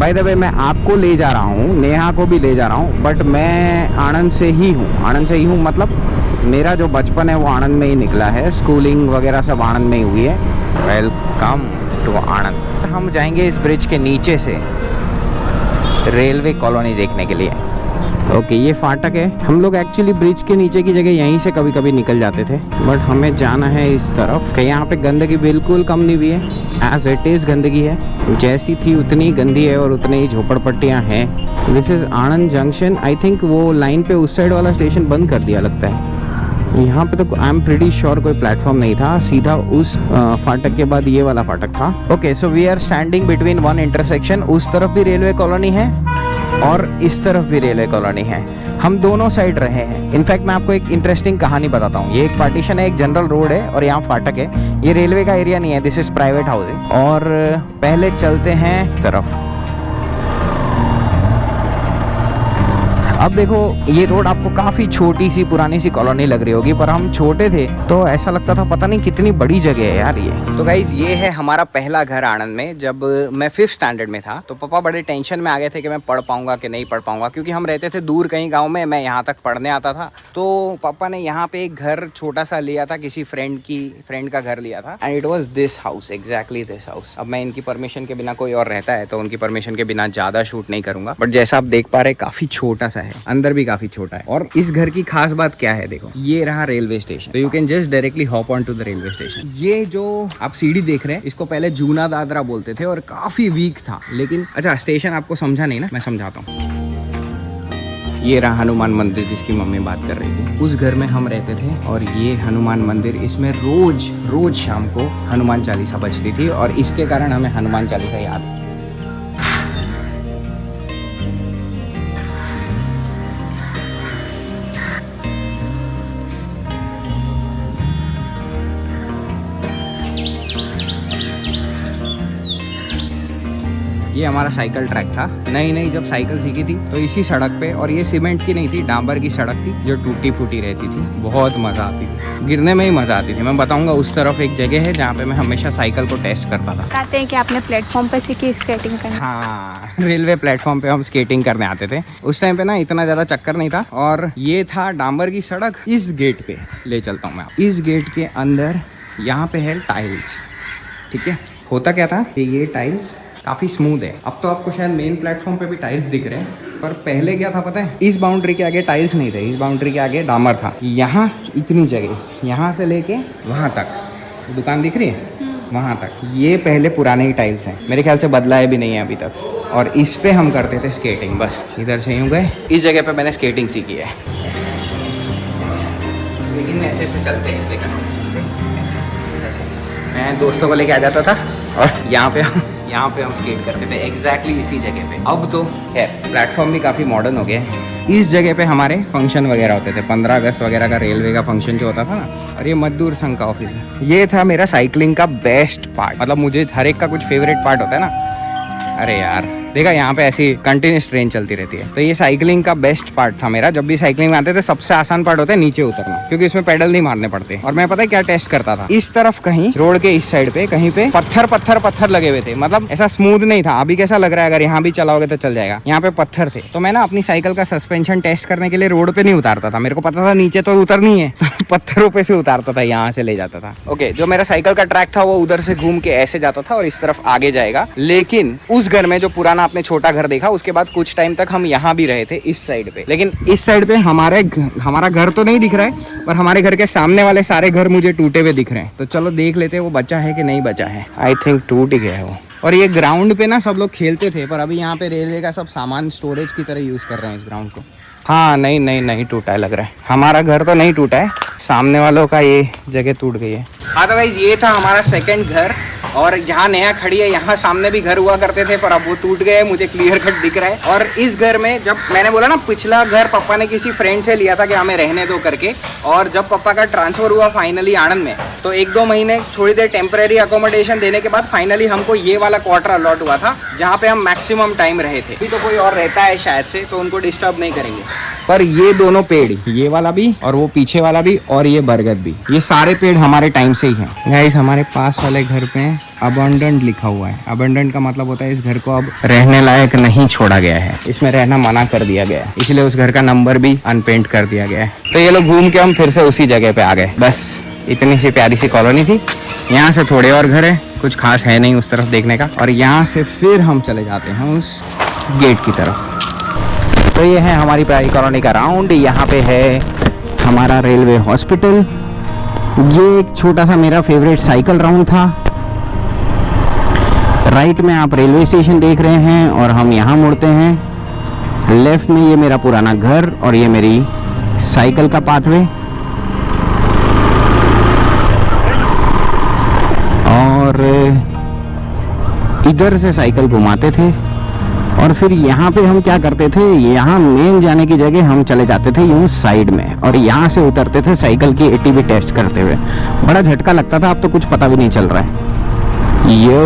By the way मैं आपको ले जा रहा हूँ, नेहा को भी ले जा रहा हूँ, बट मैं आणंद से ही हूँ। मतलब मेरा जो बचपन है वो आणंद में ही निकला है, स्कूलिंग वगैरह सब आणंद में ही हुई है। Welcome to Anand. हम जाएंगे इस ब्रिज के नीचे से रेलवे कॉलोनी देखने के लिए। ओके, ये फाटक है। हम लोग एक्चुअली ब्रिज के नीचे की जगह यहीं से कभी कभी निकल जाते थे, बट हमें जाना है इस तरफ। कि यहाँ पे गंदगी बिल्कुल कम नहीं हुई है, एज इट इज़ गंदगी है, जैसी थी उतनी गंदी है और उतनी ही झोपड़पट्टियाँ हैं। This is Anand junction. I think वो लाइन पे उस साइड वाला स्टेशन बंद कर दिया लगता है। यहाँ पे तो आई एम प्रीटी श्योर कोई प्लेटफॉर्म नहीं था, सीधा उस फाटक के बाद ये वाला फाटक था। Okay, so we are standing between one intersection. उस तरफ भी रेलवे कॉलोनी है और इस तरफ भी रेलवे कॉलोनी है। हम दोनों साइड रहे हैं। इनफैक्ट मैं आपको एक इंटरेस्टिंग कहानी बताता हूँ। ये एक पार्टीशन है, एक जनरल रोड है और यहाँ फाटक है। ये रेलवे का एरिया नहीं है, दिस इज प्राइवेट हाउसिंग। और पहले चलते हैं तरफ। अब देखो, ये रोड आपको काफ़ी छोटी सी पुरानी सी कॉलोनी लग रही होगी, पर हम छोटे थे तो ऐसा लगता था पता नहीं कितनी बड़ी जगह है यार ये। तो गाइज, ये है हमारा पहला घर आणंद में। जब मैं 5th स्टैंडर्ड में था तो पापा बड़े टेंशन में आ गए थे कि मैं पढ़ पाऊंगा कि नहीं पढ़ पाऊंगा, क्योंकि हम रहते थे दूर कहीं गाँव में, मैं यहाँ तक पढ़ने आता था। तो पापा ने यहाँ पे एक घर छोटा सा लिया था, किसी फ्रेंड का घर लिया था, and it was this house, exactly this house. अब मैं इनकी परमिशन के बिना, कोई और रहता है तो उनकी परमिशन के बिना ज़्यादा शूट नहीं करूँगा, बट जैसा आप देख पा रहे काफ़ी छोटा सा है, अंदर भी काफी छोटा है। और इस घर की खास बात क्या है, देखो ये रहा रेलवे स्टेशन, तो you can just directly hop on to the railway station. ये जो आप सीढ़ी देख रहे हैं, इसको पहले जूना दादरा बोलते थे और काफी वीक था, लेकिन अच्छा स्टेशन आपको समझा नहीं ना, मैं समझाता हूँ। ये रहा हनुमान मंदिर जिसकी मम्मी बात कर रही थी। उस घर में हम रहते थे और ये हनुमान मंदिर, इसमें रोज शाम को हनुमान चालीसा बजती थी और इसके कारण हमें हनुमान चालीसा याद है। ये हमारा साइकिल ट्रैक था। नई जब साइकिल सीखी थी तो इसी सड़क पे, और ये सीमेंट की नहीं थी, डांबर की सड़क थी जो टूटी फूटी रहती थी। बहुत मज़ा आती थी, गिरने में ही मज़ा आती थी। मैं बताऊंगा, उस तरफ एक जगह है जहाँ पे मैं हमेशा साइकिल को टेस्ट करता था। कहते हैं कि आपने प्लेटफॉर्म पे सीखी स्केटिंग करना? हाँ, रेलवे प्लेटफॉर्म पे हम स्केटिंग करने आते थे। उस टाइम पे ना इतना ज़्यादा चक्कर नहीं था, और ये था डांबर की सड़क। इस गेट पे ले चलता हूँ मैं। इस गेट के अंदर यहाँ पे है टाइल्स, ठीक है। होता क्या था कि ये टाइल्स काफ़ी स्मूथ है। अब तो आपको शायद मेन प्लेटफॉर्म पे भी टाइल्स दिख रहे हैं, पर पहले क्या था पता है, इस बाउंड्री के आगे टाइल्स नहीं थे, इस बाउंड्री के आगे डामर था। यहाँ इतनी जगह, यहाँ से लेके वहाँ तक, दुकान दिख रही है वहाँ तक, ये पहले पुराने ही टाइल्स हैं। मेरे ख्याल से बदलाए भी नहीं है अभी तक। और इस पे हम करते थे स्केटिंग। बस इधर से यूँ गए, इस जगह पे मैंने स्केटिंग सीखी है। लेकिन ऐसे चलते हैं, इसलिए ऐसे मैं दोस्तों को लेके आ जाता था और यहाँ पे हम स्केट करते थे एग्जैक्टली इसी जगह पे। अब तो खैर प्लेटफॉर्म भी काफ़ी मॉडर्न हो गया है। इस जगह पे हमारे फंक्शन वगैरह होते थे, 15 अगस्त वगैरह का रेलवे का फंक्शन जो होता था ना। और ये मजदूर संघ का ऑफिस है। ये था मेरा साइकिलिंग का बेस्ट पार्ट। मतलब मुझे हर एक का कुछ फेवरेट पार्ट होता है ना। अरे यार देखा, यहाँ पे ऐसी कंटिन्यूस ट्रेन चलती रहती है। तो ये साइकिलिंग का बेस्ट पार्ट था मेरा। जब भी साइकिलिंग में आते थे सबसे आसान पार्ट होता है नीचे उतरना, क्योंकि इसमें पेडल नहीं मारने पड़ते। और मैं पता है क्या टेस्ट करता था, इस तरफ कहीं रोड के इस साइड पे कहीं पे पत्थर लगे हुए थे। मतलब ऐसा स्मूथ नहीं था। अभी कैसा लग रहा है, अगर यहाँ भी चलाओगे तो चल जाएगा। यहाँ पे पत्थर थे, तो मैं ना अपनी साइकिल का सस्पेंशन टेस्ट करने के लिए रोड पे नहीं उतारता था। मेरे को पता था नीचे तो उतरनी है, पत्थरों पे से उतारता था, यहाँ से ले जाता था। ओके, जो मेरा साइकिल का ट्रैक था वो उधर से घूम के ऐसे जाता था और इस तरफ आगे जाएगा। लेकिन उस घर में जो पुराना आपने छोटा घर देखा, उसके बाद कुछ टाइम तक हम यहाँ भी रहे थे इस साइड पे। लेकिन इस साइड पे हमारा घर तो नहीं दिख रहा है, पर हमारे घर के सामने वाले सारे घर मुझे टूटे हुए दिख रहे हैं। तो चलो देख लेते हैं वो बचा है कि नहीं बचा है। आई थिंक टूट गया है वो। और ये ग्राउंड पे ना सब लोग खेलते थे, पर अभी यहाँ पे रेलवे का सब सामान स्टोरेज की तरह यूज कर रहे हैं इस ग्राउंड को। हाँ नहीं टूटा है लग रहा है। हमारा घर तो नहीं टूटा है, सामने वालों का ये जगह टूट गई है। हाँ तो गाइस, ये था हमारा सेकंड घर। और जहाँ नया खड़ी है यहाँ सामने भी घर हुआ करते थे, पर अब वो टूट गए, मुझे क्लियर कट दिख रहा है। और इस घर में, जब मैंने बोला ना पिछला घर पापा ने किसी फ्रेंड से लिया था कि हमें रहने दो करके, और जब पापा का ट्रांसफर हुआ फाइनली आणंद में, तो 1-2 महीने थोड़ी देर टेम्परेरी अकोमोडेशन देने के बाद फाइनली हमको ये वाला क्वार्टर अलॉट हुआ था, जहाँ पे हम मैक्सिमम टाइम रहे थे। अभी तो कोई और रहता है शायद से, तो उनको डिस्टर्ब नहीं करेंगे। पर ये दोनों पेड़, ये वाला भी और वो पीछे वाला भी और ये बरगद भी, ये सारे पेड़ हमारे टाइम से ही हैं। गाइस हमारे पास वाले घर पे अबंडेंट लिखा हुआ है। अबंडेंट का मतलब होता है इस घर को अब रहने लायक नहीं छोड़ा गया है, इसमें रहना मना कर दिया गया है, इसलिए उस घर का नंबर भी अनपेंट कर दिया गया है। तो ये लोग घूम के हम फिर से उसी जगह पे आ गए। बस इतनी सी प्यारी सी कॉलोनी थी, यहाँ से थोड़े और घर है, कुछ खास है नहीं उस तरफ देखने का, और यहाँ से फिर हम चले जाते हैं उस गेट की तरफ। तो ये है हमारी प्यारी कॉलोनी का राउंड। यहाँ पे है हमारा रेलवे हॉस्पिटल। ये एक छोटा सा मेरा फेवरेट साइकिल राउंड था। राइट में आप रेलवे स्टेशन देख रहे हैं और हम यहाँ मुड़ते हैं। लेफ्ट में ये मेरा पुराना घर और ये मेरी साइकिल का पाथवे। और इधर से साइकिल घुमाते थे और फिर यहाँ पे हम क्या करते थे, यहाँ मेन जाने की जगह हम चले जाते थे यूँ साइड में और यहाँ से उतरते थे साइकिल की एटीवी टेस्ट करते हुए। बड़ा झटका लगता था, अब तो कुछ पता भी नहीं चल रहा है। यो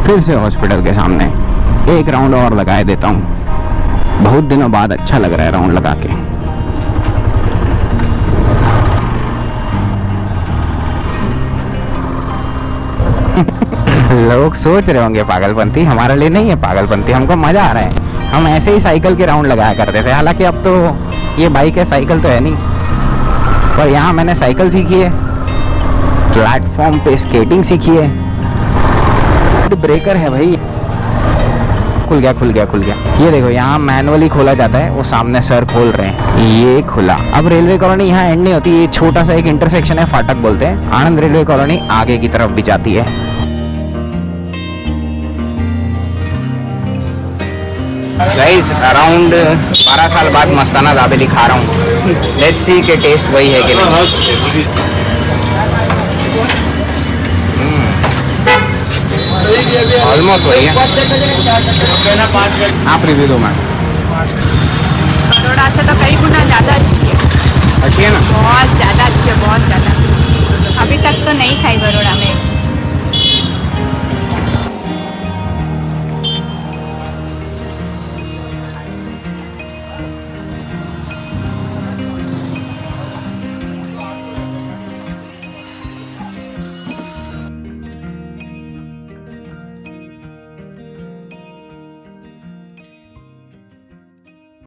फिर से हॉस्पिटल के सामने एक राउंड और लगा देता हूँ, बहुत दिनों बाद अच्छा लग रहा है राउंड लगा के। लोग सोच रहे होंगे पागलपंती, हमारे लिए नहीं है पागलपंती, हमको मजा आ रहा है। हम ऐसे ही साइकिल के राउंड लगाया करते थे, हालांकि अब तो ये बाइक है, साइकिल तो है नहीं, पर यहाँ मैंने साइकिल सीखी है, प्लेटफॉर्म पे स्केटिंग सीखी है। ब्रेकर है भाई, खुल गया खुल गया खुल गया। ये देखो यहाँ मैनुअली खोला जाता है, वो सामने सर खोल रहे हैं, ये खुला। अब रेलवे कॉलोनी यहाँ एंड नहीं होती, ये छोटा सा एक इंटरसेक्शन है, फाटक बोलते हैं। आनंद रेलवे कॉलोनी आगे की तरफ भी जाती है। गाइस अराउंड 12 साल बाद मस्ताना दाबेली खा रहा हूँ। लेट्स सी के टेस्ट वही है कि नहीं। ऑलमोस्ट वही है। आप रिव्यू दो मैम। बड़ौदा से तो कई गुना ज़्यादा अच्छी है। अच्छी है ना? बहुत ज़्यादा अच्छी है, बहुत ज़्यादा। अभी तक तो नहीं खाई बड़ौदा में।